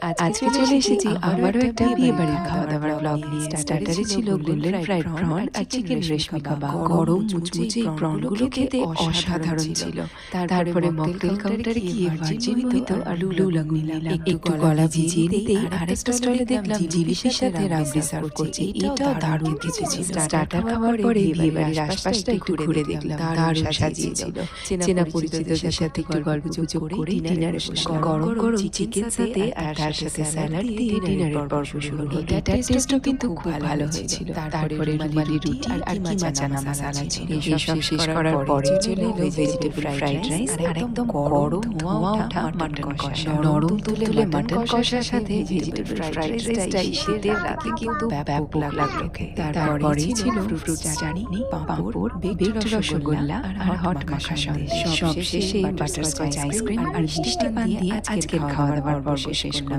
আজকে চলে এসেছি আবারও একটা বিয়েবাড়ির খাওয়া-দাওয়ার ব্লগ নিয়ে। স্টার্টারে ছিল গোল্ডেন ফ্রাইড প্রন আর চিকেন রেশমি কাবাব। গরম মুচমুচে এই প্রনগুলো খেতে অসাধারণ ছিল। তারপরে মকটেল কাউন্টারে গিয়ে ভার্জিন মোহিতো আর ব্লু লাগুন নিলাম। একটু গলা ভিজিয়ে নিতেই আরেকটা স্টলে দেখলাম জিলিপির সাথে রাবড়ি সার্ভ করছে। এটাও দারুণ খেতে ছিল। স্টার্টার খাওয়ার পরে বিয়েবাড়ির আশপাশটা একটু ঘুরে দেখলাম। দারুণ সাজিয়েছিল। চেনা পরিচিতদের সাথে একটু গল্পগুজব করে ডিনারে বসলাম। গরম গরম চিকেন সাথে আর তার সাথে স্যালাড দিয়ে ডিনারের পর্ব শুরু হলো। এটার টেস্টও কিন্তু খুব ভালো হয়েছিল। তারপরে রুমালি রুটি আর কিমা চানা মশলা ছিল। এইসব শেষ করার পরে চলে এলো ভেজিটেবল ফ্রাইড রাইস আর একদম গরম ধোঁয়া ওঠা মাটন কষা। নরম তুলে মাটন কষার সাথে ভেজিটেবল ফ্রাইড রাইসটা শীতের রাতে কিন্তু ব্যাপক লাগলো খেতে। তারপরে ছিল ফ্রুট চাটনি, পাঁপড়, বেকড রসগোল্লা আর হট মাখা সন্দেশ। সব শেষে বাটারস্কচ আইসক্রিম আর মিষ্টি পান দিয়ে আজকের খাওয়া দাওয়ার পর্ব শেষ করলাম।